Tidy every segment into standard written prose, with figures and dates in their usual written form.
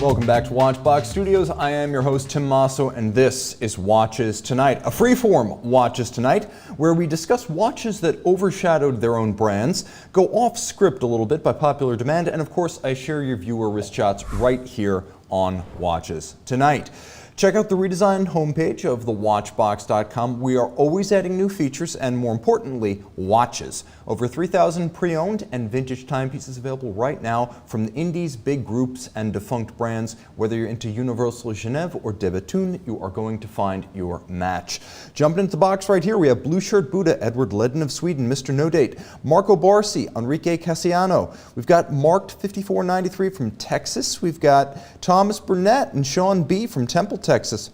Welcome back to Watchbox Studios. I am your host, Tim Mosso, and this is Watches Tonight, a freeform Watches Tonight, where we discuss watches that overshadowed their own brands, go off script a little bit by popular demand, and of course, I share your viewer wrist shots right here on Watches Tonight. Check out the redesigned homepage of thewatchbox.com. We are always adding new features and, more importantly, watches. Over 3,000 pre-owned and vintage timepieces available right now from the indies, big groups, and defunct brands. Whether you're into Universal Genève or De Bethune, you are going to find your match. Jumping into the box right here, we have Blue Shirt Buddha, Edward Ledden of Sweden, Mr. No Date, Marco Barsi, Enrique Cassiano. We've got Marked 5493 from Texas. We've got Thomas Burnett and Sean B. from Temple, Texas.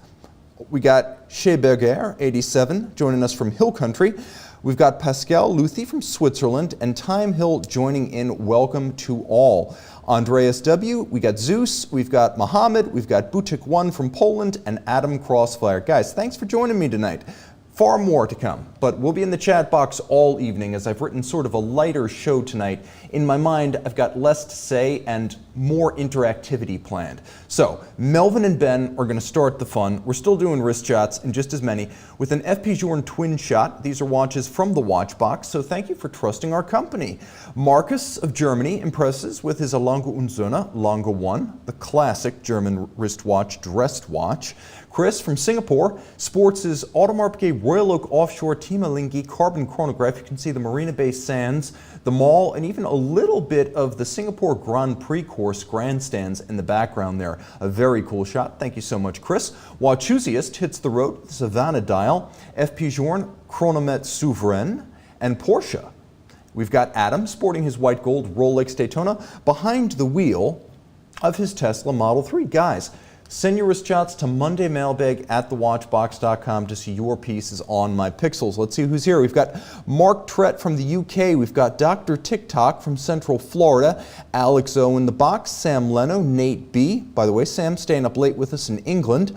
We got Chez Berger, 87, joining us from Hill Country. We've got Pascal Luthi from Switzerland and Time Hill joining in. Welcome to all. Andreas W., we got Zeus, we've got Mohammed, we've got Butik One from Poland, and Adam Crossfire. Guys, thanks for joining me tonight. Far more to come, but we'll be in the chat box all evening as I've written sort of a lighter show tonight. In my mind, I've got less to say and more interactivity planned. So, Melvin and Ben are going to start the fun. We're still doing wrist shots and just as many with an FP Journe twin shot. These are watches from the Watchbox, so thank you for trusting our company. Marcus of Germany impresses with his Lange und Söhne Lange 1, the classic German wristwatch, dressed watch. Chris from Singapore sports his Audemars Piguet Royal Oak offshore Timalingi carbon chronograph. You can see the Marina Bay Sands, the mall, and even a little bit of the Singapore Grand Prix course grandstands in the background there. A very cool shot. Thank you so much, Chris. Wachusiast hits the road with the Savannah dial, FP Journe Chronomètre Souverain, and Porsche. We've got Adam sporting his white gold Rolex Daytona behind the wheel of his Tesla Model 3. Guys, send your wrist shots to mondaymailbag@thewatchbox.com to see your pieces on my pixels. Let's see who's here. We've got Mark Trett from the UK. We've got Dr. TikTok from Central Florida. Alex O in the box. Sam Leno. Nate B. By the way, Sam's staying up late with us in England.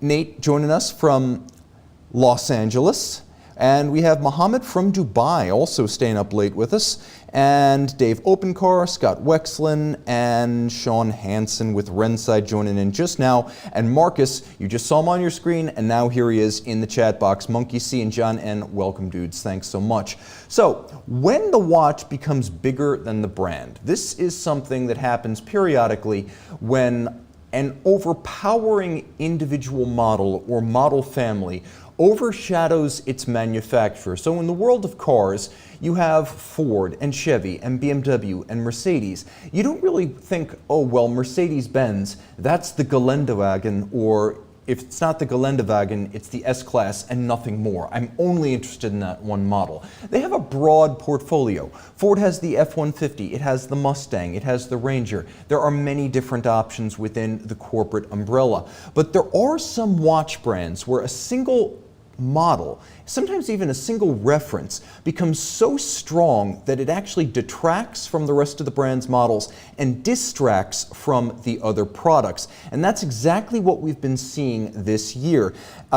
Nate joining us from Los Angeles. And we have Mohammed from Dubai also staying up late with us. And Dave Opencar, Scott Wexlin, and Sean Hansen with Renside joining in just now. And Marcus, you just saw him on your screen, and now here he is in the chat box. Monkey C and John N, welcome dudes, thanks so much. So, when the watch becomes bigger than the brand, this is something that happens periodically when an overpowering individual model or model family overshadows its manufacturer. So in the world of cars, you have Ford and Chevy and BMW and Mercedes. You don't really think, oh, well, Mercedes-Benz, that's the Geländewagen, or if it's not the Geländewagen, it's the S-Class and nothing more. I'm only interested in that one model. They have a broad portfolio. Ford has the F-150, it has the Mustang, it has the Ranger. There are many different options within the corporate umbrella. But there are some watch brands where a single model, sometimes even a single reference, becomes so strong that it actually detracts from the rest of the brand's models and distracts from the other products. And that's exactly what we've been seeing this year.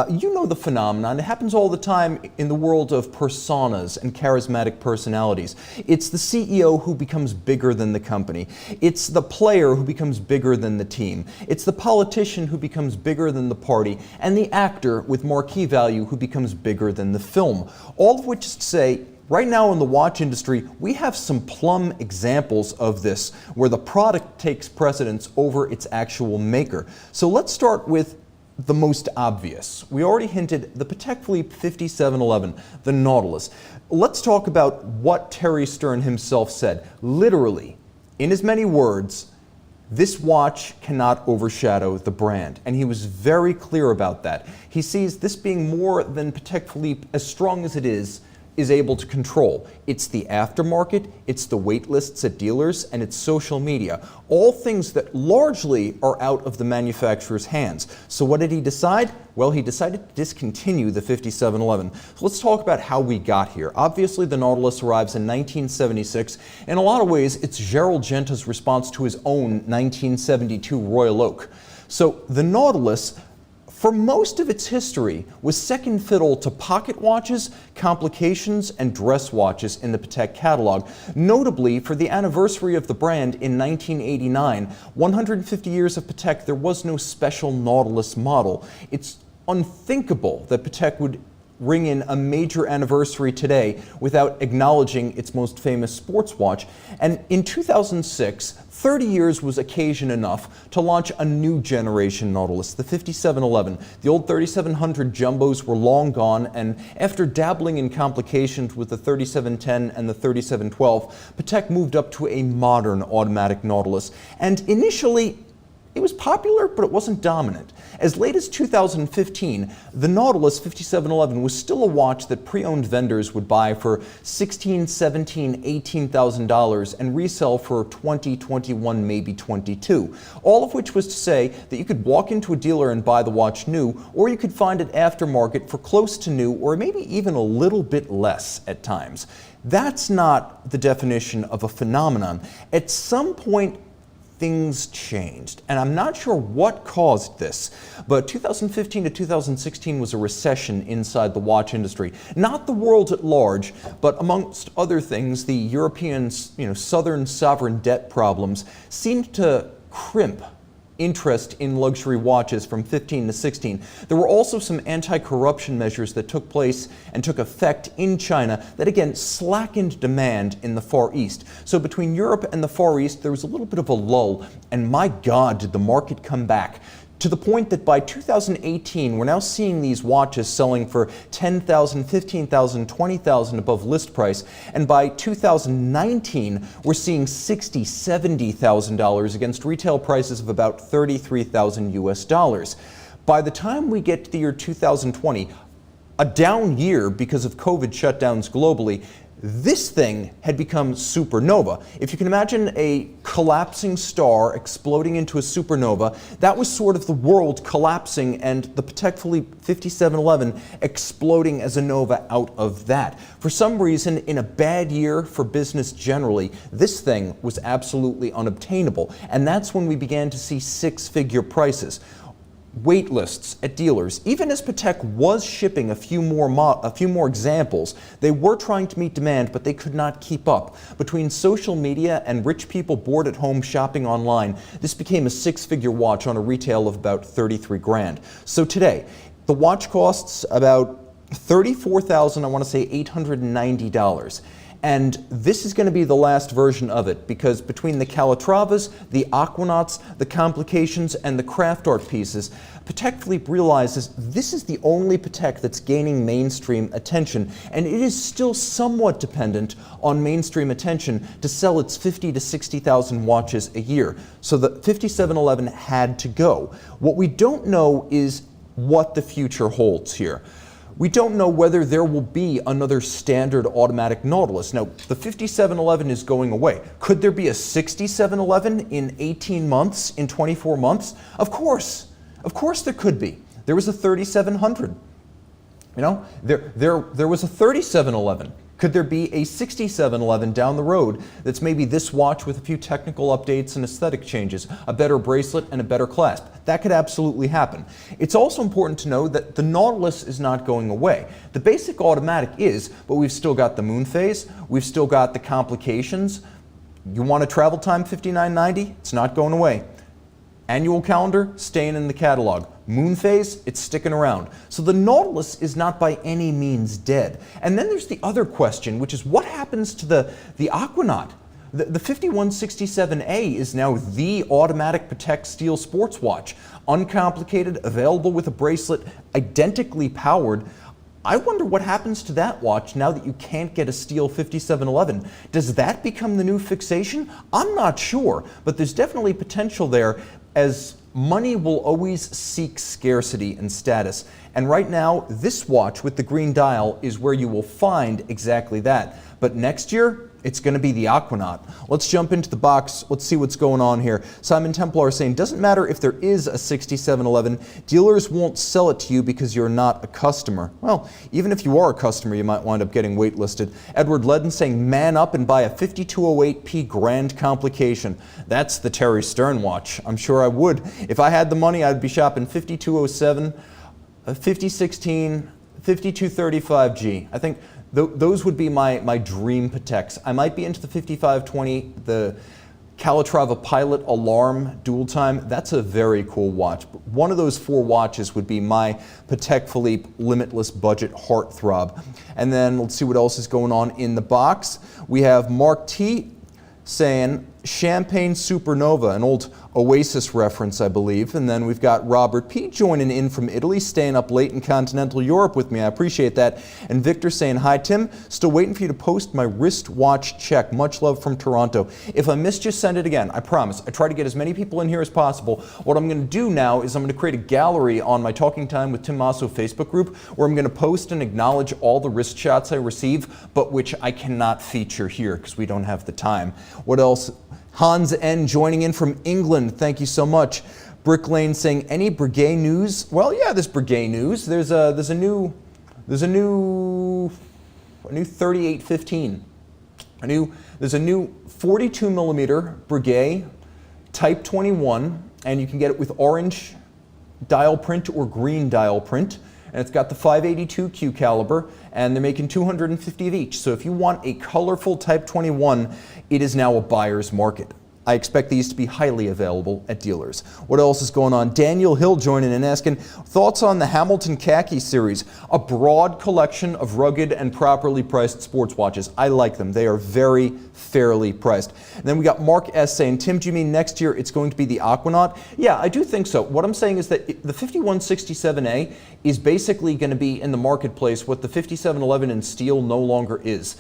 You know the phenomenon. It happens all the time in the world of personas and charismatic personalities. It's the CEO who becomes bigger than the company. It's the player who becomes bigger than the team. It's the politician who becomes bigger than the party, and the actor with marquee value who becomes bigger than the film. All of which is to say, right now in the watch industry, we have some plum examples of this, where the product takes precedence over its actual maker. So let's start with the most obvious. We already hinted the Patek Philippe 5711, the Nautilus. Let's talk about what Thierry Stern himself said. Literally, in as many words, this watch cannot overshadow the brand, and he was very clear about that. He sees this being more than Patek Philippe, as strong as it is able to control. It's the aftermarket, it's the wait lists at dealers, and it's social media. All things that largely are out of the manufacturer's hands. So what did he decide? Well, he decided to discontinue the 5711. So let's talk about how we got here. Obviously, the Nautilus arrives in 1976. In a lot of ways, it's Gerald Genta's response to his own 1972 Royal Oak. So the Nautilus for most of its history, was second fiddle to pocket watches, complications, and dress watches in the Patek catalog. Notably, for the anniversary of the brand in 1989, 150 years of Patek, there was no special Nautilus model. It's unthinkable that Patek would ring in a major anniversary today without acknowledging its most famous sports watch. And in 2006, 30 years was occasion enough to launch a new generation Nautilus, the 5711. The old 3700 jumbos were long gone, and after dabbling in complications with the 3710 and the 3712, Patek moved up to a modern automatic Nautilus. And initially, it was popular, but it wasn't dominant. As late as 2015, the Nautilus 5711 was still a watch that pre-owned vendors would buy for $16,000, $17,000, $18,000 and resell for $20,000, $21,000, maybe $22,000. All of which was to say that you could walk into a dealer and buy the watch new, or you could find it aftermarket for close to new, or maybe even a little bit less at times. That's not the definition of a phenomenon. At some point, things changed, and I'm not sure what caused this, but 2015 to 2016 was a recession inside the watch industry. Not the world at large, but amongst other things, the European, southern sovereign debt problems seemed to crimp interest in luxury watches from 15 to 16. There were also some anti-corruption measures that took place and took effect in China that again slackened demand in the Far East. So between Europe and the Far East there was a little bit of a lull, and my God, did the market come back. To the point that by 2018, we're now seeing these watches selling for $10,000, $15,000, $20,000 above list price. And by 2019, we're seeing $60,000, $70,000 against retail prices of about $33,000 US. By the time we get to the year 2020, a down year because of COVID shutdowns globally, this thing had become supernova. If you can imagine a collapsing star exploding into a supernova, that was sort of the world collapsing and the Patek Philippe 5711 exploding as a nova out of that. For some reason, in a bad year for business generally, this thing was absolutely unobtainable, and that's when we began to see six-figure prices. Wait lists at dealers. Even as Patek was shipping a few more examples, they were trying to meet demand, but they could not keep up. Between social media and rich people bored at home shopping online, this became a six-figure watch on a retail of about 33 grand. So today, the watch costs about $34,000, I want to say $890. And this is going to be the last version of it, because between the Calatravas, the Aquanauts, the complications, and the craft art pieces, Patek Philippe realizes this is the only Patek that's gaining mainstream attention, and it is still somewhat dependent on mainstream attention to sell its 50 to 60,000 watches a year. So the 5711 had to go. What we don't know is what the future holds here. We don't know whether there will be another standard automatic Nautilus. Now, the 5711 is going away. Could there be a 6711 in 18 months, in 24 months? Of course there could be. There was a 3700. There was a 3711. Could there be a 6711 down the road that's maybe this watch with a few technical updates and aesthetic changes, a better bracelet and a better clasp? That could absolutely happen. It's also important to know that the Nautilus is not going away. The basic automatic is, but we've still got the moon phase, we've still got the complications. You want a travel time 5990? It's not going away. Annual calendar, staying in the catalog. Moon phase, it's sticking around. So the Nautilus is not by any means dead. And then there's the other question, which is what happens to the Aquanaut? The 5167A is now the automatic Patek steel sports watch. Uncomplicated, available with a bracelet, identically powered. I wonder what happens to that watch now that you can't get a steel 5711. Does that become the new fixation? I'm not sure, but there's definitely potential there, as money will always seek scarcity and status. And right now, this watch with the green dial is where you will find exactly that. But next year, it's going to be the Aquanaut. Let's jump into the box. Let's see what's going on here. Simon Templar saying, doesn't matter if there is a 6711, dealers won't sell it to you because you're not a customer. Well, even if you are a customer, you might wind up getting waitlisted. Edward Ledden saying, man up and buy a 5208P Grand Complication. That's the Thierry Stern watch. I'm sure I would. If I had the money, I'd be shopping 5207, 5016, 5235G. I think those would be my dream Pateks. I might be into the 5520, the Calatrava Pilot Alarm dual time. That's a very cool watch. But one of those 4 watches would be my Patek Philippe Limitless Budget Heartthrob. And then let's see what else is going on in the box. We have Mark T saying Champagne Supernova, an old Oasis reference, I believe. And then we've got Robert P. joining in from Italy, staying up late in continental Europe with me. I appreciate that. And Victor saying, hi, Tim. Still waiting for you to post my wristwatch check. Much love from Toronto. If I missed you, send it again. I promise. I try to get as many people in here as possible. What I'm going to do now is I'm going to create a gallery on my Talking Time with Tim Mosso Facebook group where I'm going to post and acknowledge all the wrist shots I receive, but which I cannot feature here because we don't have the time. What else? Hans N. joining in from England. Thank you so much. Brick Lane saying, any Brigade news? Well, yeah, there's Brigade news. There's a new 3815. There's a new 42 millimeter Brigade Type 21, and you can get it with orange dial print or green dial print. And it's got the 582 Q caliber, and they're making 250 of each. So if you want a colorful Type 21, it is now a buyer's market. I expect these to be highly available at dealers. What else is going on? Daniel Hill joining in asking, thoughts on the Hamilton Khaki series? A broad collection of rugged and properly priced sports watches. I like them. They are very fairly priced. And then we got Mark S. saying, Tim, do you mean next year it's going to be the Aquanaut? Yeah, I do think so. What I'm saying is that the 5167A is basically going to be in the marketplace what the 5711 in steel no longer is.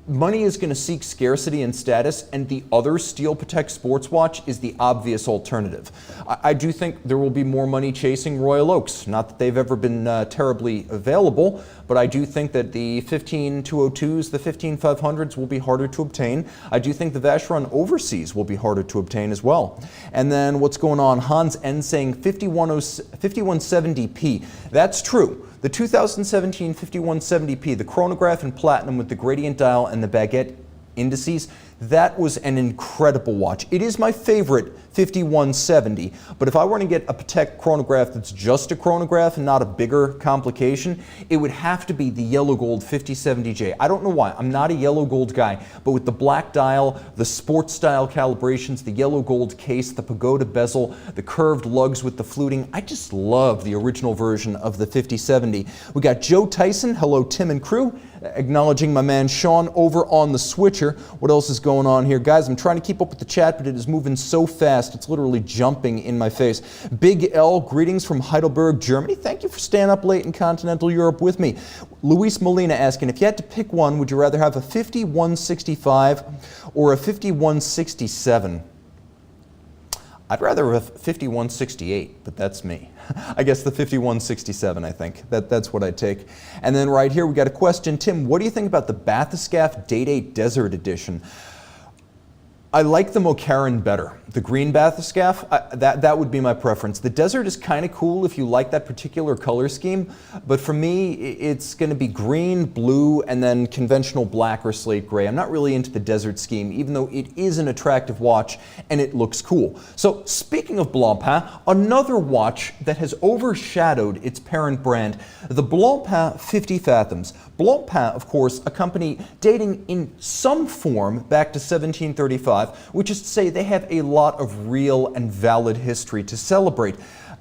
Money is going to seek scarcity and status, and the other steel Patek sports watch is the obvious alternative. I do think there will be more money chasing Royal Oaks. Not that they've ever been terribly available, but I do think that the 15202s, the 15500s will be harder to obtain. I do think the Vacheron Overseas will be harder to obtain as well. And then what's going on? Hans N saying 5170p. That's true. The 2017 5170p, the chronograph in platinum with the gradient dial and the baguette indices, that was an incredible watch. It is my favorite 5170, but if I were to get a Patek chronograph that's just a chronograph and not a bigger complication, it would have to be the yellow gold 5070J. I don't know why. I'm not a yellow gold guy, but with the black dial, the sports style calibrations, the yellow gold case, the pagoda bezel, the curved lugs with the fluting, I just love the original version of the 5070. We got Joe Tyson, hello Tim and crew, acknowledging my man Sean over on the switcher. What else is going on here? Guys, I'm trying to keep up with the chat, but it is moving so fast, it's literally jumping in my face. Big L, greetings from Heidelberg, Germany. Thank you for staying up late in continental Europe with me. Luis Molina asking, if you had to pick one, would you rather have a 5165 or a 5167? I'd rather have a 5168, but that's me. I guess the 5167, I think. That's what I'd take. And then right here, we got a question. Tim, what do you think about the Bathyscaph Day-Date Desert Edition? I like the Mocarin better. The green Bathyscaph, that would be my preference. The desert is kind of cool if you like that particular color scheme, but for me, it's going to be green, blue, and then conventional black or slate gray. I'm not really into the desert scheme, even though it is an attractive watch and it looks cool. So speaking of Blancpain, another watch that has overshadowed its parent brand, the Blancpain 50 Fathoms. Blancpain, of course, a company dating in some form back to 1735, which is to say they have a lot of real and valid history to celebrate.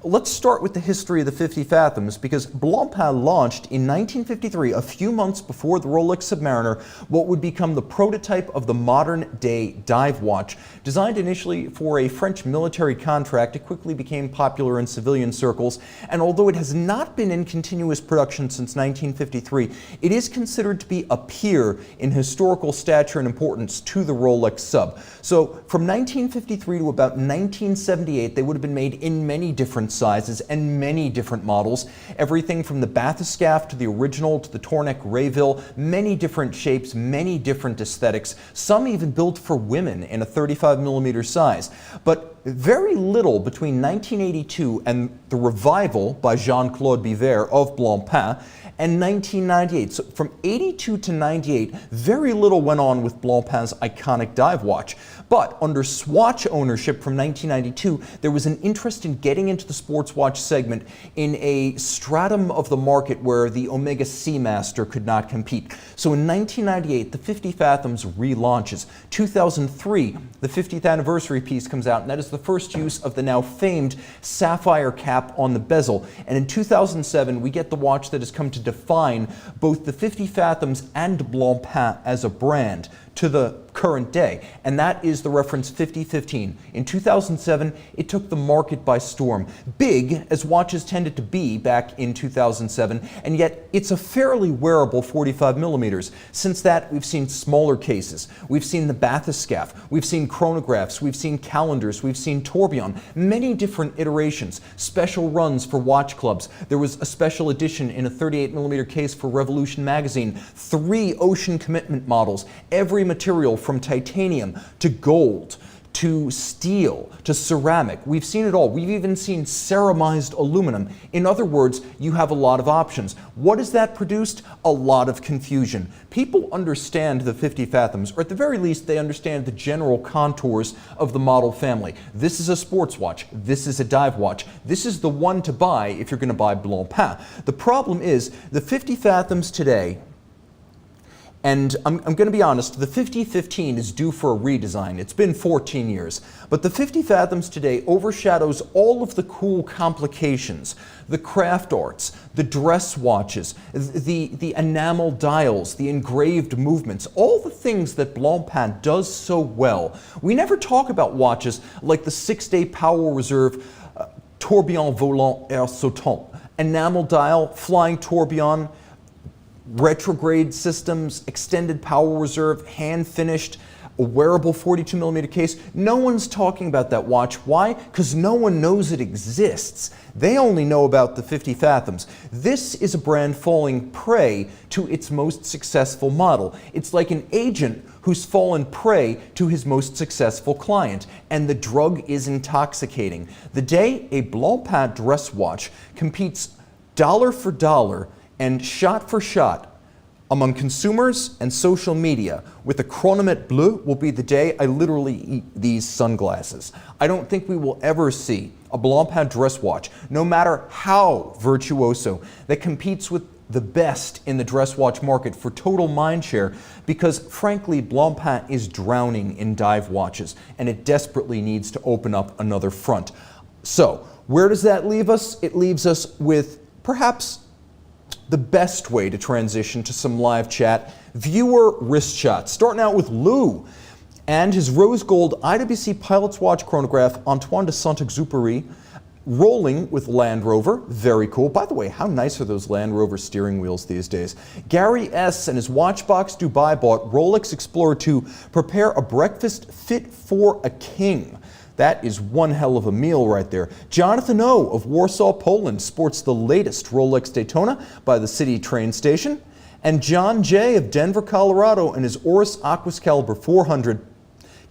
Let's start with the history of the 50 Fathoms, because Blancpain launched in 1953, a few months before the Rolex Submariner, what would become the prototype of the modern-day dive watch. Designed initially for a French military contract, it quickly became popular in civilian circles, and although it has not been in continuous production since 1953, it is considered to be a peer in historical stature and importance to the Rolex Sub. So from 1953 to about 1978, they would have been made in many different sizes and many different models. Everything from the Bathyscaph to the original to the Tourneck Rayville, many different shapes, many different aesthetics, some even built for women in a 35mm size. But very little between 1982 and the revival by Jean-Claude Biver of Blancpain and 1998. So from 82 to 98, very little went on with Blancpain's iconic dive watch. But under Swatch ownership from 1992, there was an interest in getting into the sports watch segment in a stratum of the market where the Omega Seamaster could not compete. So in 1998, the 50 Fathoms relaunches. 2003, the 50th anniversary piece comes out, and that is the first use of the now famed sapphire cap on the bezel. And in 2007, we get the watch that has come to define both the 50 Fathoms and Blancpain as a brand to the current day, and that is the reference 5015. In 2007, it took the market by storm, big as watches tended to be back in 2007, and yet it's a fairly wearable 45mm. Since that, we've seen smaller cases, we've seen the Bathyscaph, we've seen chronographs, we've seen calendars, we've seen tourbillon, many different iterations, special runs for watch clubs. There was a special edition in a 38mm case for Revolution magazine, 3 ocean commitment models, every material from titanium to gold to steel to ceramic. We've seen it all. We've even seen ceramized aluminum. In other words, you have a lot of options. What has that produced? A lot of confusion. People understand the 50 Fathoms, or at the very least, they understand the general contours of the model family. This is a sports watch. This is a dive watch. This is the one to buy if you're going to buy Blancpain. The problem is the 50 Fathoms today, and I'm going to be honest, the 5015 is due for a redesign. It's been 14 years. But the 50 Fathoms today overshadows all of the cool complications, the craft arts, the dress watches, the enamel dials, the engraved movements, all the things that Blancpain does so well. We never talk about watches like the 6-day Power Reserve Tourbillon Volant Air Sautant, enamel dial, flying tourbillon, retrograde systems, extended power reserve, hand finished, a wearable 42mm case. No one's talking about that watch. Why? Because no one knows it exists. They only know about the 50 Fathoms. This is a brand falling prey to its most successful model. It's like an agent who's fallen prey to his most successful client, and the drug is intoxicating. The day a Blancpain dress watch competes dollar for dollar and shot for shot among consumers and social media with a chronomètre bleu will be the day I literally eat these sunglasses. I don't think we will ever see a Blancpain dress watch, no matter how virtuoso, that competes with the best in the dress watch market for total mindshare, because frankly Blancpain is drowning in dive watches and it desperately needs to open up another front. So where does that leave us? It leaves us with perhaps the best way to transition to some live chat, viewer wrist shots. Starting out with Lou and his rose gold IWC Pilot's Watch chronograph Antoine de Saint-Exupéry, rolling with Land Rover. Very cool. By the way, how nice are those Land Rover steering wheels these days? Gary S. and his Watchbox Dubai bought Rolex Explorer 2 prepare a breakfast fit for a king. That is one hell of a meal right there. Jonathan O. of Warsaw, Poland sports the latest Rolex Daytona by the city train station. And John J. of Denver, Colorado and his Oris Aquascalibur 400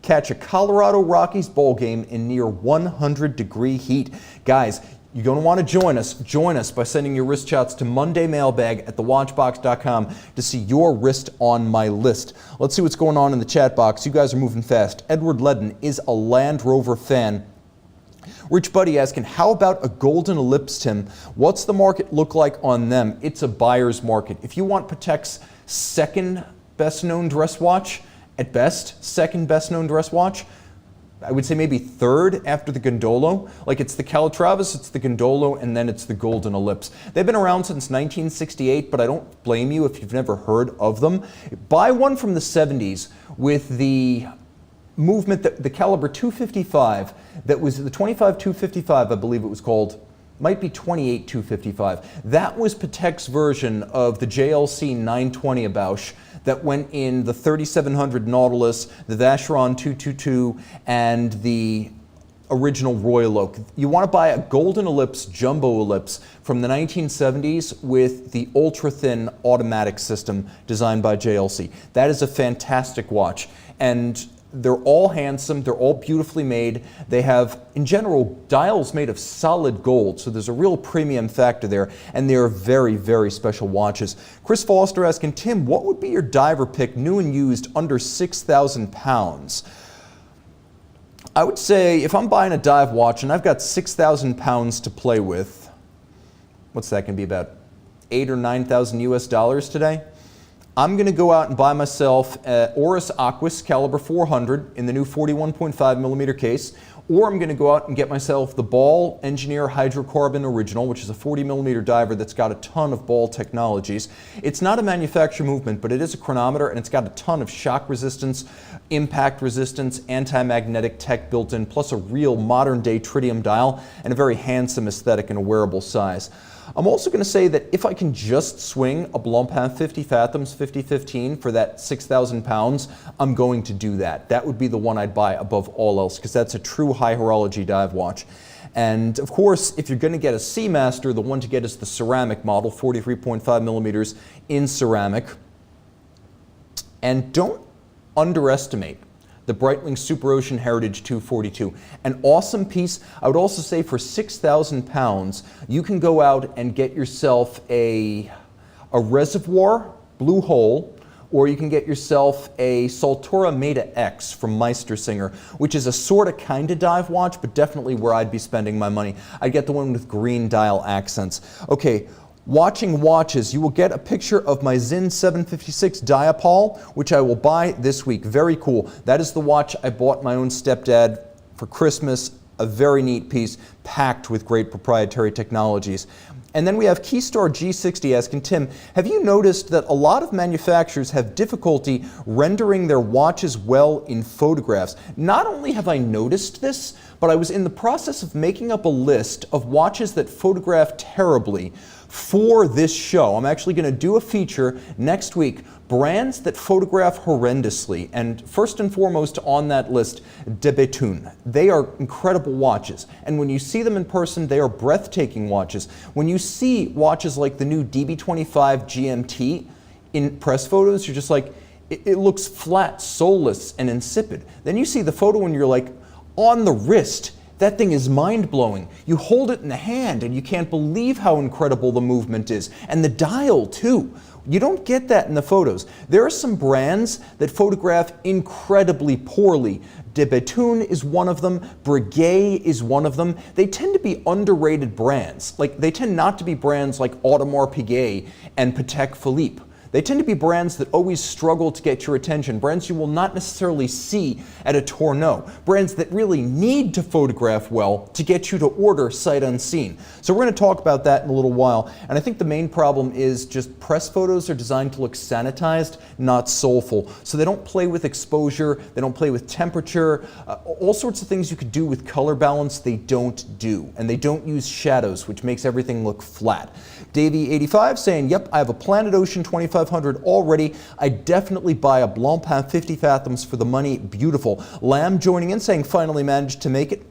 catch a Colorado Rockies ball game in near 100-degree heat. Guys, you're going to want to join us. Join us by sending your wrist shots to mondaymailbag@thewatchbox.com to see your wrist on my list. Let's see what's going on in the chat box. You guys are moving fast. Edward Ledden is a Land Rover fan. Rich Buddy asking, how about a golden ellipse, Tim? What's the market look like on them? It's a buyer's market. If you want Patek's second best known dress watch, at best, second best known dress watch, I would say maybe third after the Gondolo. Like it's the Calatrava, it's the Gondolo, and then it's the Golden Ellipse. They've been around since 1968, but I don't blame you if you've never heard of them. Buy one from the 70s with the movement, the caliber 255, that was the 25-255, I believe it was called. Might be 28-255. That was Patek's version of the JLC 920 Bausch that went in the 3700 Nautilus, the Vacheron 222, and the original Royal Oak. You want to buy a golden ellipse, jumbo ellipse from the 1970s with the ultra-thin automatic system designed by JLC. That is a fantastic watch, and they're all handsome, they're all beautifully made. They have, in general, dials made of solid gold, so there's a real premium factor there, and they are very, very special watches. Chris Foster asking, Tim, what would be your diver pick, new and used, under 6,000 pounds? I would say if I'm buying a dive watch and I've got 6,000 pounds to play with, what's that going to be, about 8,000 or 9,000 US dollars today? I'm going to go out and buy myself an Oris Aquis caliber 400 in the new 41.5 millimeter case, or I'm going to go out and get myself the Ball Engineer Hydrocarbon Original, which is a 40 millimeter diver that's got a ton of ball technologies. It's not a manufacturer movement, but it is a chronometer, and it's got a ton of shock resistance, impact resistance, anti-magnetic tech built in, plus a real modern day tritium dial and a very handsome aesthetic and a wearable size. I'm also going to say that if I can just swing a Blancpain 50 Fathoms 5015 for that 6,000 pounds, I'm going to do that. That would be the one I'd buy above all else, because that's a true high horology dive watch. And of course, if you're going to get a Seamaster, the one to get is the ceramic model, 43.5 millimeters in ceramic. And don't underestimate the Breitling Super Ocean Heritage 242. An awesome piece. I would also say for 6,000 pounds, you can go out and get yourself a Reservoir Blue Hole, or you can get yourself a Saltura Meta X from Meistersinger, which is a sort of kind of dive watch, but definitely where I'd be spending my money. I'd get the one with green dial accents. Okay. Watching watches, you will get a picture of my Zinn 756 Diapol, which I will buy this week. Very cool. That is the watch I bought my own stepdad for Christmas. A very neat piece, packed with great proprietary technologies. And then we have Keystar G60 asking, Tim, have you noticed that a lot of manufacturers have difficulty rendering their watches well in photographs? Not only have I noticed this, but I was in the process of making up a list of watches that photograph terribly for this show. I'm actually going to do a feature next week, brands that photograph horrendously, and first and foremost on that list, De Bethune. They are incredible watches, and when you see them in person, they are breathtaking watches. When you see watches like the new DB25 GMT in press photos, you're just like, it looks flat, soulless, and insipid. Then you see the photo and you're like, on the wrist, that thing is mind-blowing. You hold it in the hand and you can't believe how incredible the movement is. And the dial, too. You don't get that in the photos. There are some brands that photograph incredibly poorly. De Bethune is one of them. Brigade is one of them. They tend to be underrated brands. Like, they tend not to be brands like Audemars Piguet and Patek Philippe. They tend to be brands that always struggle to get your attention, brands you will not necessarily see at a Tourneau, brands that really need to photograph well to get you to order sight unseen. So we're going to talk about that in a little while, and I think the main problem is just press photos are designed to look sanitized, not soulful. So they don't play with exposure, they don't play with temperature, all sorts of things you could do with color balance they don't do, and they don't use shadows, which makes everything look flat. Davey85 saying, yep, I have a Planet Ocean 2500 already. I definitely buy a Blancpain 50 Fathoms for the money. Beautiful. Lamb joining in saying, finally managed to make it.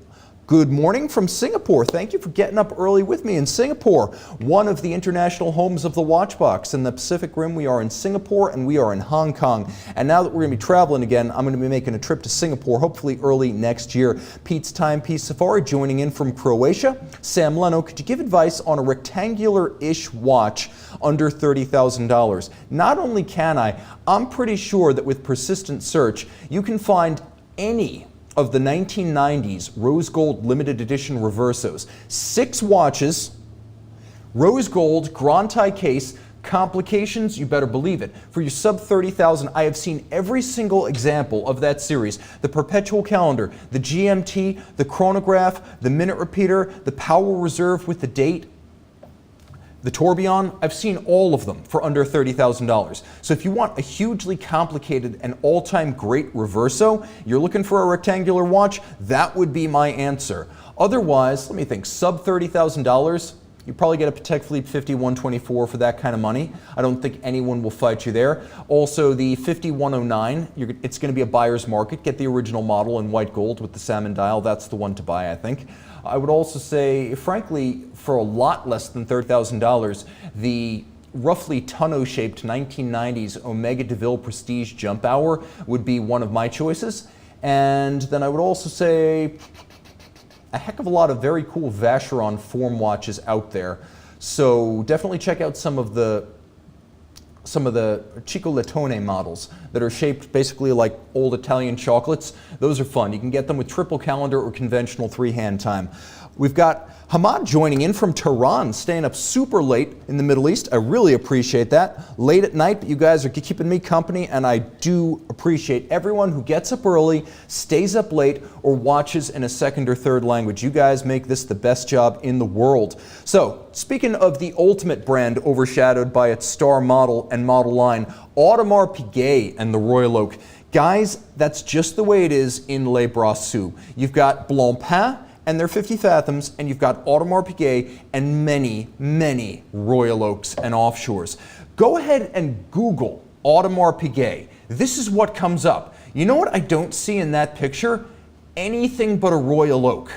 Good morning from Singapore. Thank you for getting up early with me in Singapore, one of the international homes of the Watchbox. In the Pacific Rim, we are in Singapore and we are in Hong Kong. And now that we're going to be traveling again, I'm going to be making a trip to Singapore, hopefully early next year. Pete's Timepiece Safari joining in from Croatia. Sam Leno, could you give advice on a rectangular-ish watch under $30,000? Not only can I'm pretty sure that with persistent search, you can find any of the 1990s rose gold limited edition reversos. 6 watches, rose gold, Grand Tie case, complications, you better believe it. For your sub 30,000, I have seen every single example of that series. The perpetual calendar, the GMT, the chronograph, the minute repeater, the power reserve with the date, the tourbillon, I've seen all of them for under $30,000. So if you want a hugely complicated and all-time great reverso, you're looking for a rectangular watch, that would be my answer. Otherwise, let me think, sub $30,000, You probably get a Patek Philippe 5124 for that kind of money. I don't think anyone will fight you there. Also, the 5109, it's going to be a buyer's market. Get the original model in white gold with the salmon dial. That's the one to buy, I think. I would also say, frankly, for a lot less than $30,000, the roughly tonneau-shaped 1990s Omega DeVille Prestige Jump Hour would be one of my choices. And then I would also say a heck of a lot of very cool Vacheron form watches out there. So definitely check out some of the Ciccolatone models that are shaped basically like old Italian chocolates. Those are fun. You can get them with triple calendar or conventional three-hand time. We've got Hamad joining in from Tehran, staying up super late in the Middle East. I really appreciate that. Late at night, but you guys are keeping me company, and I do appreciate everyone who gets up early, stays up late, or watches in a second or third language. You guys make this the best job in the world. So, speaking of the ultimate brand overshadowed by its star model and model line, Audemars Piguet and the Royal Oak. Guys, that's just the way it is in Les Brassus. You've got Blancpain and their 50 Fathoms, and you've got Audemars Piguet and many, many Royal Oaks and offshores. Go ahead and Google Audemars Piguet. This is what comes up. You know what I don't see in that picture? Anything but a Royal Oak.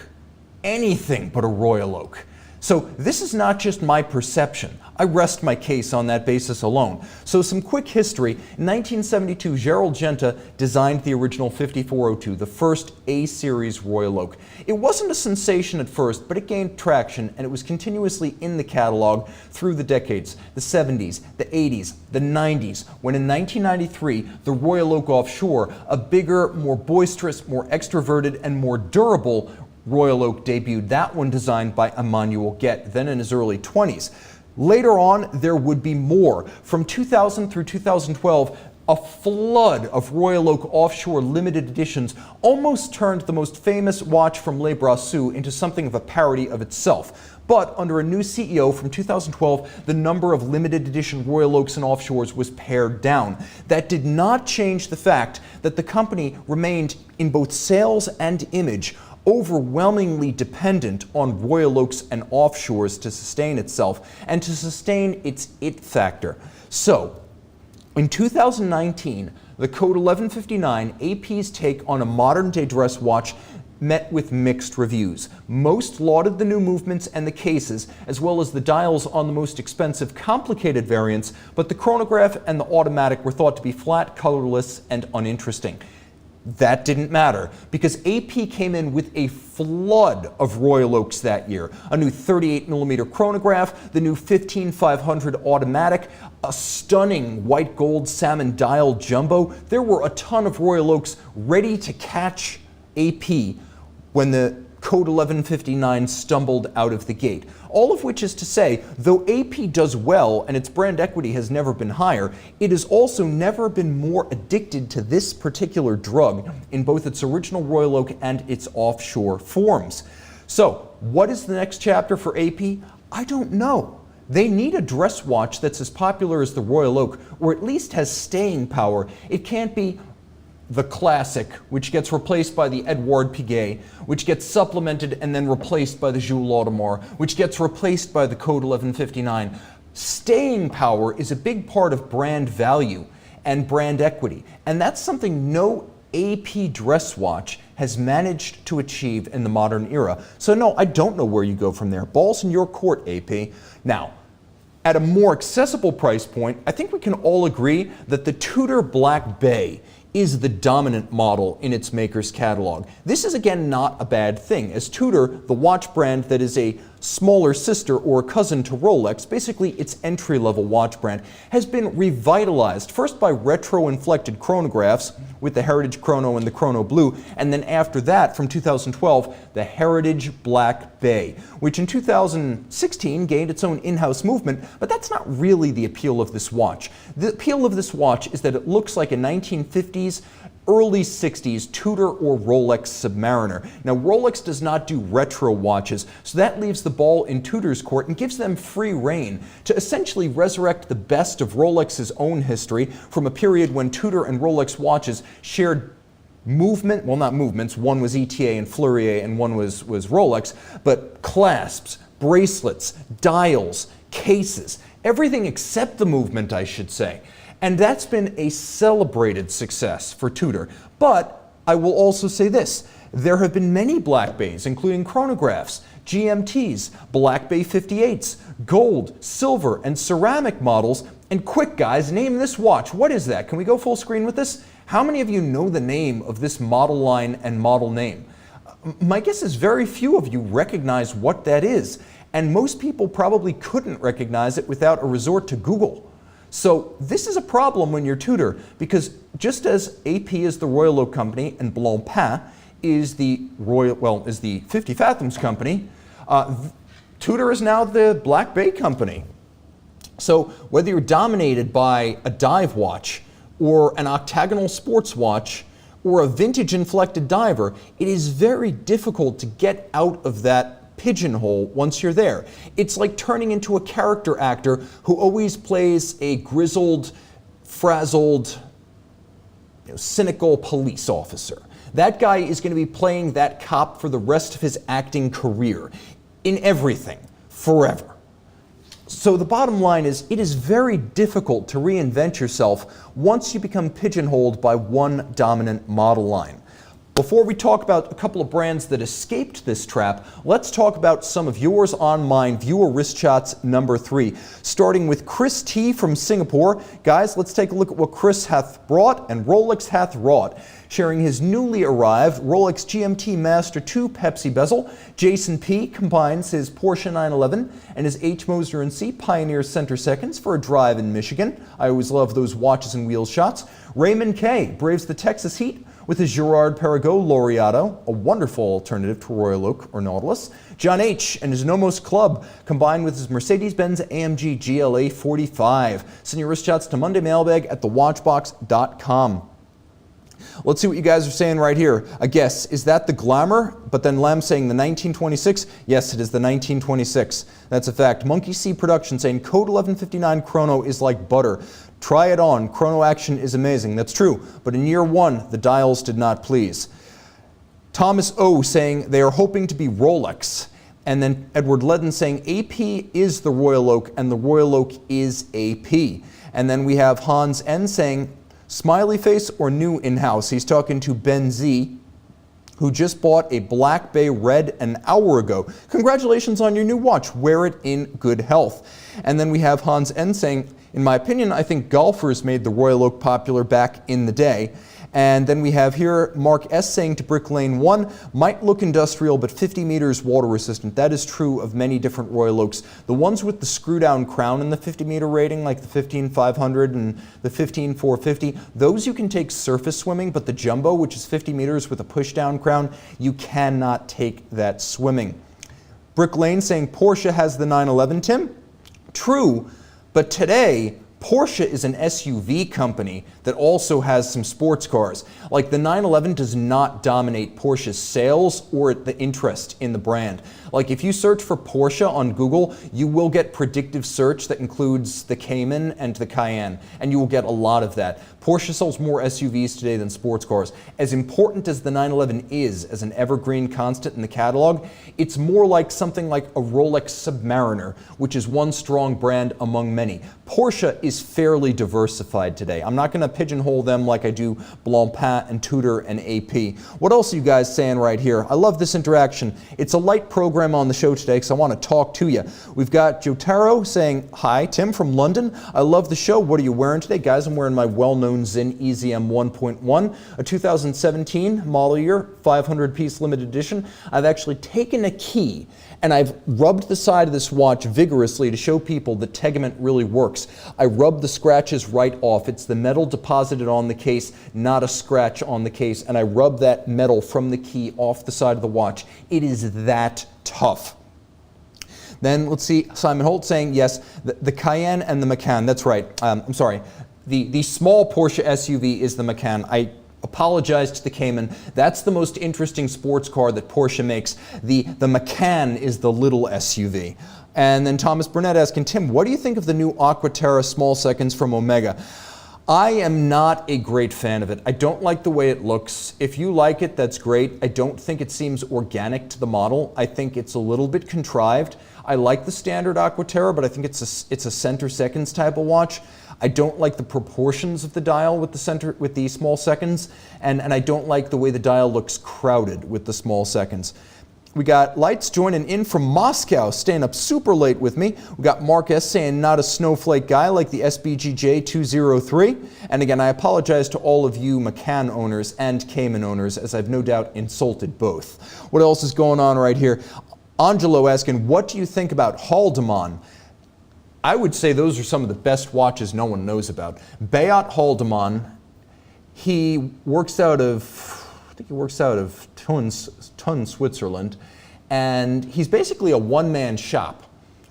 Anything but a Royal Oak. So this is not just my perception. I rest my case on that basis alone. So some quick history. In 1972, Gerald Genta designed the original 5402, the first A-series Royal Oak. It wasn't a sensation at first, but it gained traction, and it was continuously in the catalog through the decades, the 70s, the 80s, the 90s, when in 1993, the Royal Oak Offshore, a bigger, more boisterous, more extroverted, and more durable Royal Oak debuted, that one designed by Emmanuel Guet, then in his early 20s. Later on, there would be more. From 2000 through 2012, a flood of Royal Oak offshore limited editions almost turned the most famous watch from Les Brassus into something of a parody of itself. But under a new CEO from 2012, the number of limited edition Royal Oaks and offshores was pared down. That did not change the fact that the company remained, in both sales and image, overwhelmingly dependent on Royal Oaks and offshores to sustain itself and to sustain its it factor. So, in 2019, the Code 1159, AP's take on a modern-day dress watch, met with mixed reviews. Most lauded the new movements and the cases, as well as the dials on the most expensive complicated variants, but the chronograph and the automatic were thought to be flat, colorless, and uninteresting. That didn't matter, because AP came in with a flood of Royal Oaks that year. A new 38mm chronograph, the new 15500 automatic, a stunning white gold salmon dial jumbo. There were a ton of Royal Oaks ready to catch AP when the Code 1159 stumbled out of the gate. All of which is to say, though AP does well and its brand equity has never been higher, it has also never been more addicted to this particular drug in both its original Royal Oak and its offshore forms. So, what is the next chapter for AP? I don't know. They need a dress watch that's as popular as the Royal Oak, or at least has staying power. It can't be the classic, which gets replaced by the Edouard Piguet, which gets supplemented and then replaced by the Jules Audemars, which gets replaced by the Code 1159. Staying power is a big part of brand value and brand equity, and that's something no AP dress watch has managed to achieve in the modern era. So no, I don't know where you go from there. Ball's in your court, AP. Now, at a more accessible price point, I think we can all agree that the Tudor Black Bay is the dominant model in its maker's catalog. This is again not a bad thing, as Tudor, the watch brand that is a smaller sister or cousin to Rolex, basically its entry-level watch brand, has been revitalized first by retro-inflected chronographs with the Heritage Chrono and the Chrono Blue, and then after that, from 2012, the Heritage Black Bay, which in 2016 gained its own in-house movement, but that's not really the appeal of this watch. The appeal of this watch is that it looks like a 1950s, early 60s Tudor or Rolex Submariner. Now, Rolex does not do retro watches, so that leaves the ball in Tudor's court and gives them free rein to essentially resurrect the best of Rolex's own history from a period when Tudor and Rolex watches shared movement, well, not movements, one was ETA and Fleurier and one was Rolex, but clasps, bracelets, dials, cases, everything except the movement, I should say. And that's been a celebrated success for Tudor. But I will also say this, there have been many Black Bays, including chronographs, GMTs, Black Bay 58s, gold, silver, and ceramic models. And quick guys, name this watch. What is that? Can we go full screen with this? How many of you know the name of this model line and model name? My guess is very few of you recognize what that is. And most people probably couldn't recognize it without a resort to Google. So this is a problem when you're Tudor, because just as AP is the Royal Oak Company and Blancpain is the 50 Fathoms Company, Tudor is now the Black Bay Company. So whether you're dominated by a dive watch or an octagonal sports watch or a vintage inflected diver, it is very difficult to get out of that pigeonhole once you're there. It's like turning into a character actor who always plays a grizzled, frazzled, cynical police officer. That guy is going to be playing that cop for the rest of his acting career, in everything, forever. So the bottom line is, it is very difficult to reinvent yourself once you become pigeonholed by one dominant model line. Before we talk about a couple of brands that escaped this trap, let's talk about some of yours on mine viewer wrist shots number 3. Starting with Chris T from Singapore. Guys, let's take a look at what Chris hath brought and Rolex hath wrought. Sharing his newly arrived Rolex GMT Master 2 Pepsi bezel, Jason P combines his Porsche 911 and his H. Moser & C Pioneer Center Seconds for a drive in Michigan. I always love those watches and wheels shots. Raymond K braves the Texas heat with his Gerard Perregaux Laureato, a wonderful alternative to Royal Oak or Nautilus. John H. and his Nomos Club, combined with his Mercedes-Benz AMG GLA 45. Send your wrist shots to mondaymailbag at thewatchbox.com. Let's see what you guys are saying right here. A guess, is that the Glamour? But then Lem saying the 1926? Yes, it is the 1926. That's a fact. Monkey C Production saying code 1159 chrono is like butter. Try it on. Chrono action is amazing. That's true. But in year 1, the dials did not please. Thomas O saying they are hoping to be Rolex. And then Edward Ledden saying AP is the Royal Oak and the Royal Oak is AP. And then we have Hans N saying smiley face or new in-house. He's talking to Ben Z, who just bought a Black Bay Red an hour ago. Congratulations on your new watch. Wear it in good health. And then we have Hans N saying, in my opinion, I think golfers made the Royal Oak popular back in the day. And then we have here Mark S saying to Brick Lane 1, might look industrial, but 50 meters water resistant. That is true of many different Royal Oaks. The ones with the screw down crown in the 50 meter rating, like the 15500 and the 15450, those you can take surface swimming, but the Jumbo, which is 50 meters with a push down crown, you cannot take that swimming. Brick Lane saying Porsche has the 911, Tim? True, but today, Porsche is an SUV company that also has some sports cars. Like the 911 does not dominate Porsche's sales or the interest in the brand. Like if you search for Porsche on Google, you will get predictive search that includes the Cayman and the Cayenne, and you will get a lot of that. Porsche sells more SUVs today than sports cars. As important as the 911 is as an evergreen constant in the catalog, it's more like something like a Rolex Submariner, which is one strong brand among many. Porsche is fairly diversified today. I'm not going to pigeonhole them like I do Blancpain and Tudor and AP. What else are you guys saying right here? I love this interaction. It's a light program on the show today because I want to talk to you. We've got Jotaro saying, hi, Tim from London. I love the show. What are you wearing today? Guys, I'm wearing my well-known Zin EZM 1.1, a 2017 model year, 500-piece limited edition. I've actually taken a key and I've rubbed the side of this watch vigorously to show people that Tegament really works. I rubbed the scratches right off. It's the metal deposited on the case, not a scratch on the case, and I rubbed that metal from the key off the side of the watch. It is that tough. Then let's see, Simon Holt saying, yes, the Cayenne and the Macan, that's right. I'm sorry, the small Porsche SUV is the Macan. I apologize to the Cayman. That's the most interesting sports car that Porsche makes. The Macan is the little SUV. And then Thomas Burnett asking, Tim, what do you think of the new Aquaterra small seconds from Omega? I am not a great fan of it. I don't like the way it looks. If you like it, that's great. I don't think it seems organic to the model. I think it's a little bit contrived. I like the standard Aquaterra, but I think it's a center seconds type of watch. I don't like the proportions of the dial with the small seconds, and I don't like the way the dial looks crowded with the small seconds. We got Lights joining in from Moscow, staying up super late with me. We got Mark S saying not a snowflake guy like the SBGJ 203. And again, I apologize to all of you McCann owners and Cayman owners, as I've no doubt insulted both. What else is going on right here? Angelo asking, what do you think about Haldemar? I would say those are some of the best watches no one knows about. Beat Haldemar, he works out of, I think he works out of Thun, Switzerland, and he's basically a one-man shop.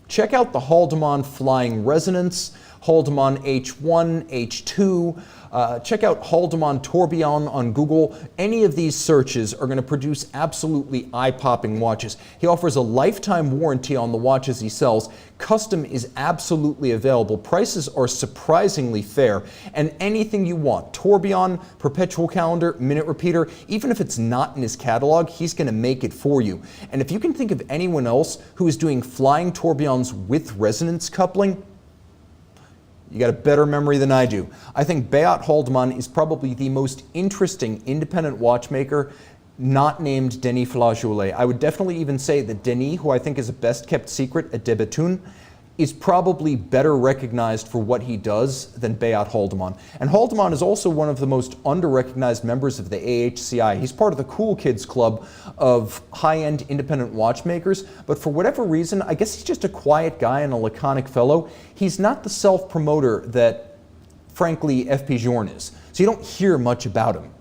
Check out the Haldemar Flying Resonance, Haldemar H1, H2. Check out Haldemar Tourbillon on Google. Any of these searches are going to produce absolutely eye-popping watches. He offers a lifetime warranty on the watches he sells. Custom is absolutely available. Prices are surprisingly fair. And anything you want, tourbillon, perpetual calendar, minute repeater, even if it's not in his catalog, he's going to make it for you. And if you can think of anyone else who is doing flying tourbillons with resonance coupling, you got a better memory than I do. I think Beat Haldemar is probably the most interesting independent watchmaker not named Denis Flageolet. I would definitely even say that Denis, who I think is a best kept secret at De Bethune, is probably better recognized for what he does than Beat Haldemar. And Haldemar is also one of the most under-recognized members of the AHCI. He's part of the cool kids club of high-end independent watchmakers, but for whatever reason, I guess he's just a quiet guy and a laconic fellow. He's not the self-promoter that, frankly, F.P. Journe is. So you don't hear much about him.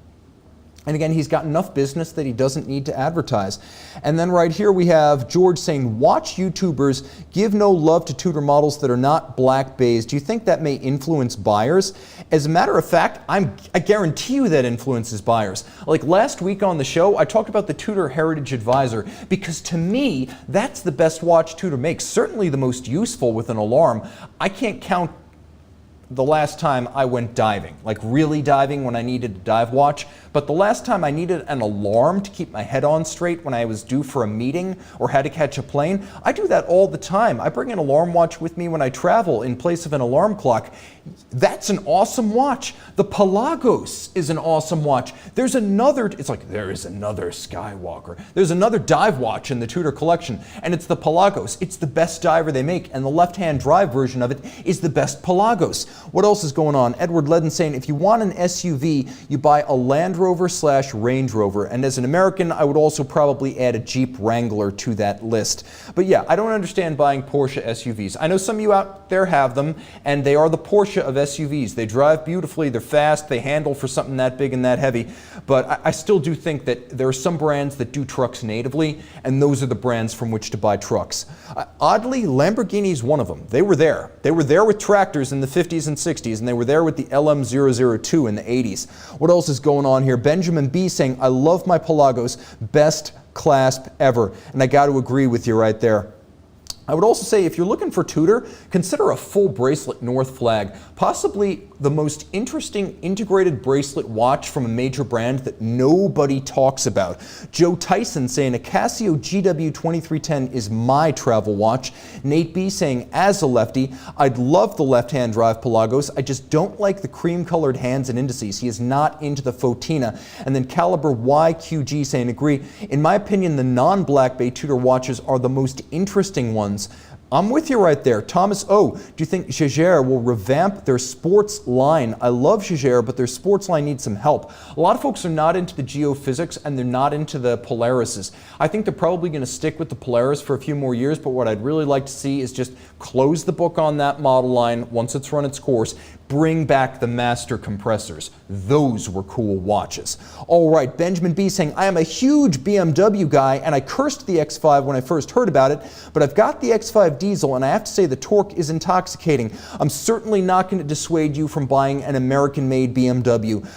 And again, he's got enough business that he doesn't need to advertise. And then right here we have George saying, watch YouTubers give no love to Tudor models that are not Black Bays. Do you think that may influence buyers? As a matter of fact, I guarantee you that influences buyers. Like last week on the show, I talked about the Tudor Heritage Advisor because to me, that's the best watch Tudor makes. Certainly the most useful with an alarm. I can't count the last time I went diving, like really diving when I needed a dive watch, but the last time I needed an alarm to keep my head on straight when I was due for a meeting or had to catch a plane, I do that all the time. I bring an alarm watch with me when I travel in place of an alarm clock. That's an awesome watch. The Pelagos is an awesome watch. There's another, it's like there is another Skywalker. There's another dive watch in the Tudor collection, and it's the Pelagos. It's the best diver they make, and the left-hand drive version of it is the best Pelagos. What else is going on? Edward Ledden saying, if you want an SUV, you buy a Land Rover / Range Rover. And as an American, I would also probably add a Jeep Wrangler to that list. But yeah, I don't understand buying Porsche SUVs. I know some of you out there have them, and they are the Porsche of SUVs. They drive beautifully, they're fast, they handle for something that big and that heavy. But I still do think that there are some brands that do trucks natively, and those are the brands from which to buy trucks. Oddly, Lamborghini's one of them. They were there. They were there with tractors in the 50s and 60s, and they were there with the LM002 in the 80s. What else is going on here? Benjamin B saying, I love my Pelagos, best clasp ever. And I got to agree with you right there. I would also say if you're looking for Tudor, consider a full bracelet North Flag, possibly the most interesting integrated bracelet watch from a major brand that nobody talks about. Joe Tyson saying a Casio GW2310 is my travel watch. Nate B saying as a lefty, I'd love the left-hand drive Pelagos, I just don't like the cream-colored hands and indices. He is not into the Fotina. And then Caliber YQG saying agree. In my opinion, the non-Black Bay Tudor watches are the most interesting ones. I'm with you right there. Thomas O, do you think Jaeger will revamp their sports line? I love Jaeger, but their sports line needs some help. A lot of folks are not into the geophysics and they're not into the Polarises. I think they're probably going to stick with the Polaris for a few more years, but what I'd really like to see is just close the book on that model line once it's run its course. Bring back the master compressors. Those were cool watches. All right, Benjamin B saying, I am a huge BMW guy and I cursed the X5 when I first heard about it, but I've got the X5 diesel and I have to say the torque is intoxicating. I'm certainly not going to dissuade you from buying an American-made BMW.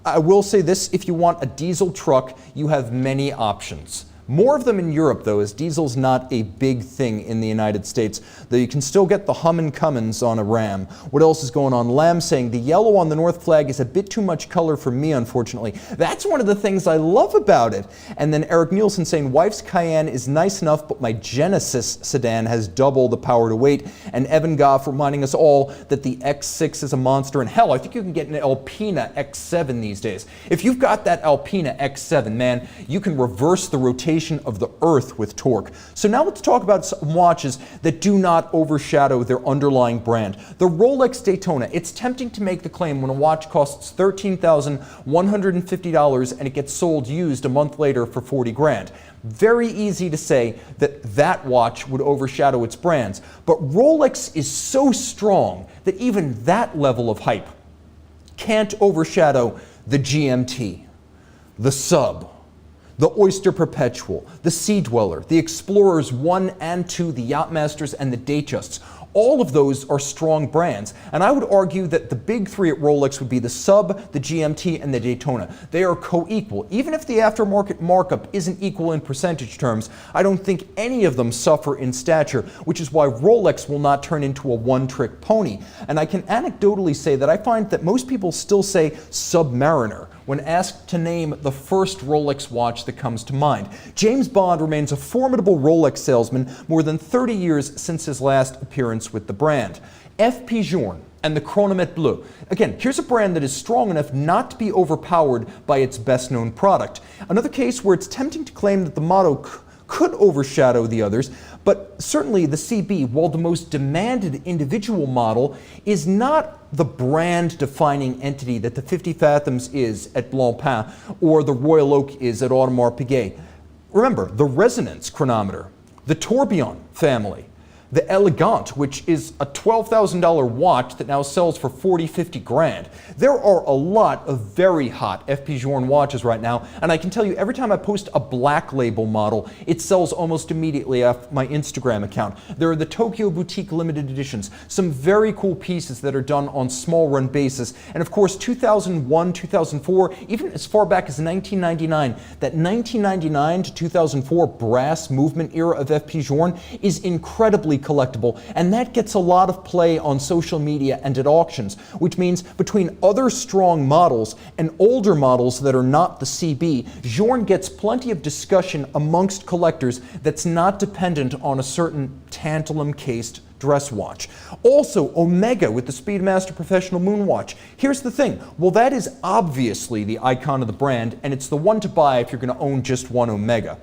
I will say this, if you want a diesel truck, you have many options. More of them in Europe, though, as diesel's not a big thing in the United States, though you can still get the Hummin' Cummins on a Ram. What else is going on? Lamb saying, the yellow on the North flag is a bit too much color for me, unfortunately. That's one of the things I love about it. And then Eric Nielsen saying, wife's Cayenne is nice enough, but my Genesis sedan has double the power to weight. And Evan Goff reminding us all that the X6 is a monster. And hell, I think you can get an Alpina X7 these days. If you've got that Alpina X7, man, you can reverse the rotation of the earth with torque. So now let's talk about some watches that do not overshadow their underlying brand. The Rolex Daytona. It's tempting to make the claim when a watch costs $13,150 and it gets sold used a month later for 40 grand. Very easy to say that that watch would overshadow its brands. But Rolex is so strong that even that level of hype can't overshadow the GMT, the Sub, the Oyster Perpetual, the Sea Dweller, the Explorers 1 and 2, the Yachtmasters, and the Datejusts. All of those are strong brands, and I would argue that the big three at Rolex would be the Sub, the GMT, and the Daytona. They are co-equal. Even if the aftermarket markup isn't equal in percentage terms, I don't think any of them suffer in stature, which is why Rolex will not turn into a one-trick pony. And I can anecdotally say that I find that most people still say Submariner when asked to name the first Rolex watch that comes to mind. James Bond remains a formidable Rolex salesman more than 30 years since his last appearance with the brand. F. P. Journe and the Chronomètre Bleu. Again, here's a brand that is strong enough not to be overpowered by its best-known product. Another case where it's tempting to claim that the motto could overshadow the others, but certainly the CB, while the most demanded individual model, is not the brand-defining entity that the 50 Fathoms is at Blancpain or the Royal Oak is at Audemars Piguet. Remember, the Resonance chronometer, the Tourbillon family, the Elegant, which is a $12,000 watch that now sells for 40, 50 grand. There are a lot of very hot FP Journe watches right now, and I can tell you every time I post a black label model, it sells almost immediately off my Instagram account. There are the Tokyo Boutique limited editions, some very cool pieces that are done on small run basis, and of course 2001, 2004, even as far back as 1999. That 1999 to 2004 brass movement era of FP Journe is incredibly collectible, and that gets a lot of play on social media and at auctions, which means between other strong models and older models that are not the CB, Journe gets plenty of discussion amongst collectors that's not dependent on a certain tantalum-cased dress watch. Also, Omega with the Speedmaster Professional Moonwatch. Here's the thing, well, that is obviously the icon of the brand, and it's the one to buy if you're going to own just one Omega.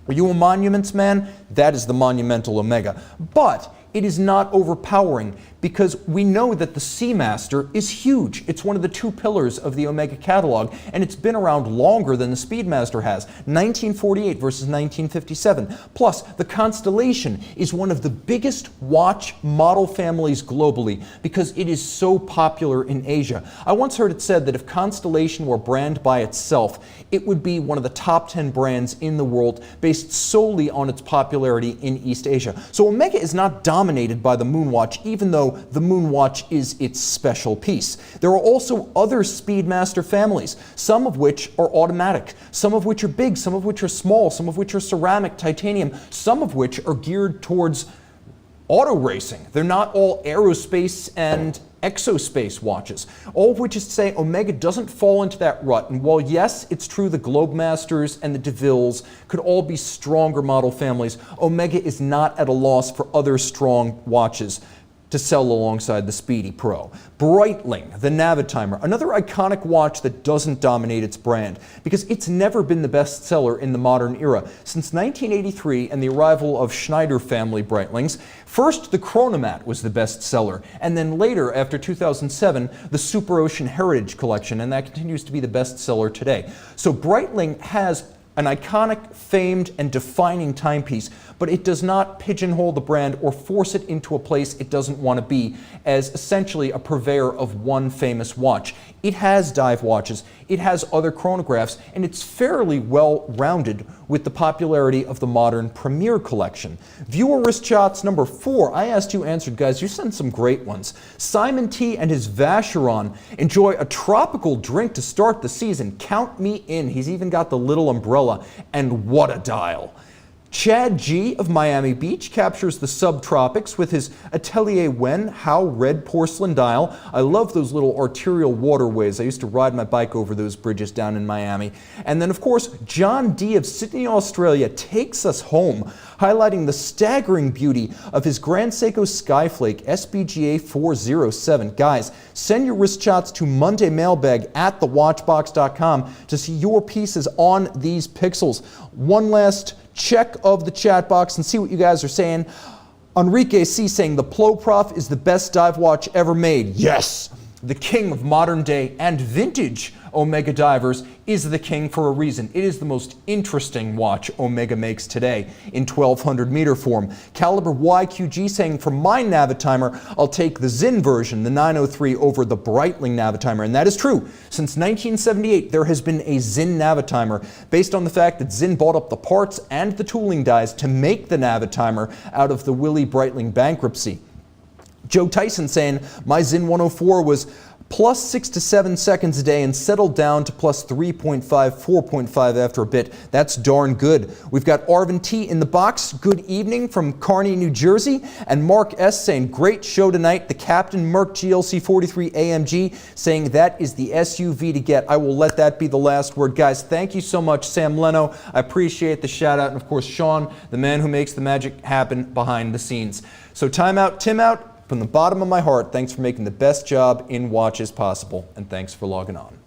Are you a Monuments man? That is the Monumental Omega. But it is not overpowering because we know that the Seamaster is huge. It's one of the two pillars of the Omega catalog, and it's been around longer than the Speedmaster has, 1948 versus 1957. Plus, the Constellation is one of the biggest watch model families globally because it is so popular in Asia. I once heard it said that if Constellation were a brand by itself, it would be one of the top 10 brands in the world based solely on its popularity in East Asia. So Omega is not dominated by the Moonwatch, even though the Moonwatch is its special piece. There are also other Speedmaster families, some of which are automatic, some of which are big, some of which are small, some of which are ceramic, titanium, some of which are geared towards auto racing. They're not all aerospace and exospace watches, all of which is to say Omega doesn't fall into that rut. And while yes, it's true the Globemasters and the DeVilles could all be stronger model families, Omega is not at a loss for other strong watches to sell alongside the Speedy Pro. Breitling the Navitimer, another iconic watch that doesn't dominate its brand because it's never been the best seller in the modern era. Since 1983 and the arrival of Schneider family Breitlings, first the Chronomat was the best seller, and then later, after 2007, the Super Ocean Heritage Collection, and that continues to be the best seller today. So Breitling has an iconic, famed, and defining timepiece, but it does not pigeonhole the brand or force it into a place it doesn't want to be as essentially a purveyor of one famous watch. It has dive watches, it has other chronographs, and it's fairly well-rounded with the popularity of the modern Premier collection. Viewer wrist shots number 4. I asked you, answered, guys. You sent some great ones. Simon T. and his Vacheron enjoy a tropical drink to start the season. Count me in. He's even got the little umbrella umbrella, and what a dial. Chad G of Miami Beach captures the subtropics with his Atelier Wen How Red porcelain dial. I love those little arterial waterways. I used to ride my bike over those bridges down in Miami. And then, of course, John D of Sydney, Australia takes us home, highlighting the staggering beauty of his Grand Seiko Skyflake SBGA 407. Guys, send your wrist shots to Monday Mailbag at thewatchbox.com to see your pieces on these pixels. One last check of the chat box and see what you guys are saying. Enrique C saying the Plo Prof is the best dive watch ever made. Yes! The king of modern day and vintage Omega divers is the king for a reason. It is the most interesting watch Omega makes today in 1200 meter form. Caliber YQG saying for my Navitimer, I'll take the Zinn version, the 903, over the Breitling Navitimer. And that is true. Since 1978, there has been a Zinn Navitimer based on the fact that Zinn bought up the parts and the tooling dies to make the Navitimer out of the Willie Breitling bankruptcy. Joe Tyson saying my Zinn 104 was plus 6 to 7 seconds a day and settled down to plus 3.5, 4.5 after a bit. That's darn good. We've got Arvin T in the box. Good evening from Kearney, New Jersey. And Mark S saying great show tonight. The Captain Merc GLC 43 AMG saying that is the SUV to get. I will let that be the last word. Guys, thank you so much, Sam Leno. I appreciate the shout out. And of course, Sean, the man who makes the magic happen behind the scenes. So time out, Tim out. From the bottom of my heart, thanks for making the best job in watches possible, and thanks for logging on.